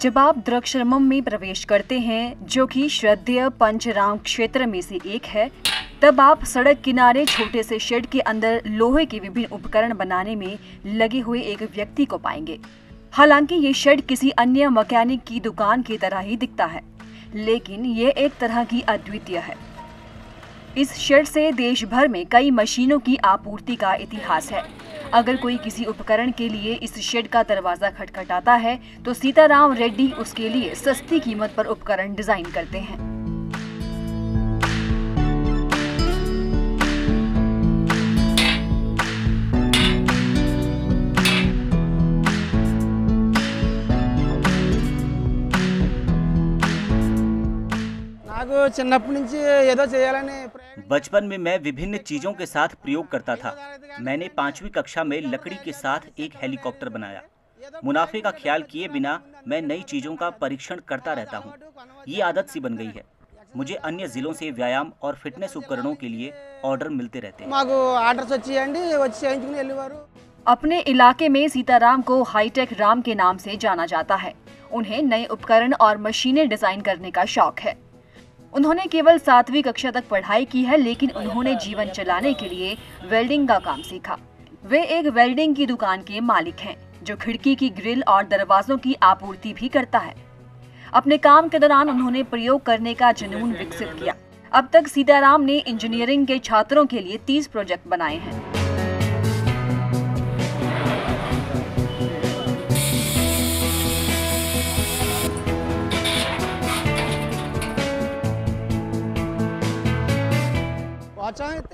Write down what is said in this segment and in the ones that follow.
जब आप द्रक्षरमम में प्रवेश करते हैं, जो कि श्रद्धेय पंचराम क्षेत्र में से एक है, तब आप सड़क किनारे छोटे से शेड के अंदर लोहे के विभिन्न उपकरण बनाने में लगे हुए एक व्यक्ति को पाएंगे। हालांकि ये शेड किसी अन्य मैकेनिक की दुकान की तरह ही दिखता है, लेकिन ये एक तरह की अद्वितीय है। इस शेड से देश भर में कई मशीनों की आपूर्ति का इतिहास है। अगर कोई किसी उपकरण के लिए इस शेड का दरवाजा खटखटाता है तो सीताराम रेड्डी उसके लिए सस्ती कीमत पर उपकरण डिजाइन करते हैं। बचपन में मैं विभिन्न चीजों के साथ प्रयोग करता था। मैंने 5वीं कक्षा में लकड़ी के साथ एक हेलीकॉप्टर बनाया। मुनाफे का ख्याल किए बिना मैं नई चीजों का परीक्षण करता रहता हूँ। ये आदत सी बन गई है। मुझे अन्य जिलों से व्यायाम और फिटनेस उपकरणों के लिए ऑर्डर मिलते रहते हैं। अपने इलाके में सीताराम को हाईटेक राम के नाम से जाना जाता है। उन्हें नए उपकरण और मशीनें डिजाइन करने का शौक है। उन्होंने केवल 7वीं कक्षा तक पढ़ाई की है, लेकिन उन्होंने जीवन चलाने के लिए वेल्डिंग का काम सीखा। वे एक वेल्डिंग की दुकान के मालिक हैं, जो खिड़की की ग्रिल और दरवाजों की आपूर्ति भी करता है। अपने काम के दौरान उन्होंने प्रयोग करने का जुनून विकसित किया। अब तक सीताराम ने इंजीनियरिंग के छात्रों के लिए 30 प्रोजेक्ट बनाए हैं।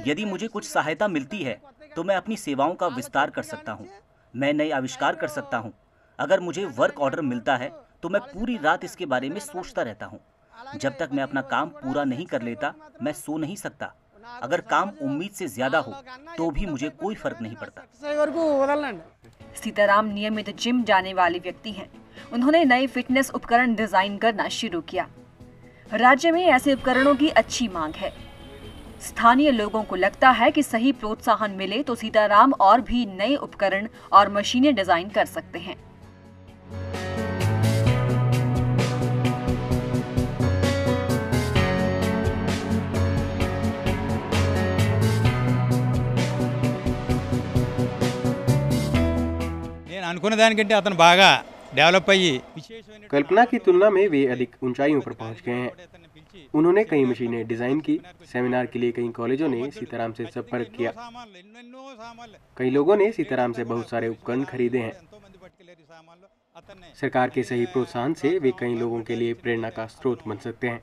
यदि मुझे कुछ सहायता मिलती है तो मैं अपनी सेवाओं का विस्तार कर सकता हूँ। मैं नए आविष्कार कर सकता हूँ। अगर मुझे वर्क ऑर्डर मिलता है तो मैं पूरी रात इसके बारे में सोचता रहता हूँ। जब तक मैं अपना काम पूरा नहीं कर लेता, मैं सो नहीं सकता। अगर काम उम्मीद से ज्यादा हो तो भी मुझे कोई फर्क नहीं पड़ता। सीताराम नियमित जिम जाने वाले व्यक्ति हैं। उन्होंने नए फिटनेस उपकरण डिजाइन करना शुरू किया। राज्य में ऐसे उपकरणों की अच्छी मांग है। स्थानीय लोगों को लगता है कि सही प्रोत्साहन मिले तो सीताराम और भी नए उपकरण और मशीनें डिजाइन कर सकते हैं। कल्पना की तुलना में वे अधिक ऊंचाइयों पर पहुंच गए हैं। उन्होंने कई मशीनें डिजाइन की। सेमिनार के लिए कई कॉलेजों ने सीताराम से संपर्क किया। कई लोगों ने सीताराम से बहुत सारे उपकरण खरीदे हैं। सरकार के सही प्रोत्साहन से वे कई लोगों के लिए प्रेरणा का स्रोत बन सकते हैं।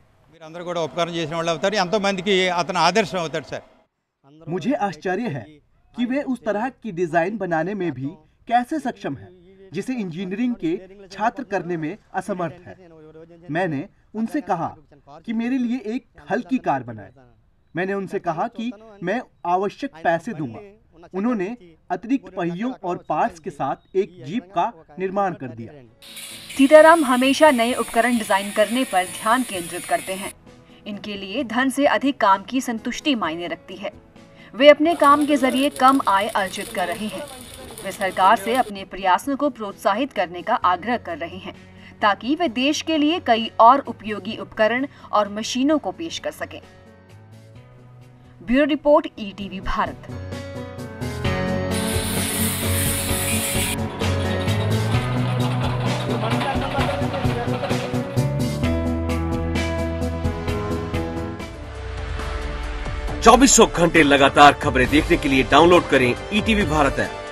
मुझे आश्चर्य है कि वे उस तरह की डिजाइन बनाने में भी कैसे सक्षम हैं, जिसे इंजीनियरिंग के छात्र करने में असमर्थ है। मैंने उनसे कहा कि मेरे लिए एक हल्की कार बनाए। मैंने उनसे कहा कि मैं आवश्यक पैसे दूंगा। उन्होंने अतिरिक्त पहियों और पार्ट्स के साथ एक जीप का निर्माण कर दिया। सीताराम हमेशा नए उपकरण डिजाइन करने पर ध्यान केंद्रित करते हैं। इनके लिए धन से अधिक काम की संतुष्टि मायने रखती है। वे अपने काम के जरिए कम आय अर्जित कर रहे हैं। वे सरकार से अपने प्रयासों को प्रोत्साहित करने का आग्रह कर रहे हैं, ताकि वे देश के लिए कई और उपयोगी उपकरण और मशीनों को पेश कर सकें। Bureau report, ETV Bharat. चौबीसों घंटे लगातार खबरें देखने के लिए डाउनलोड करें ईटीवी भारत ऐप।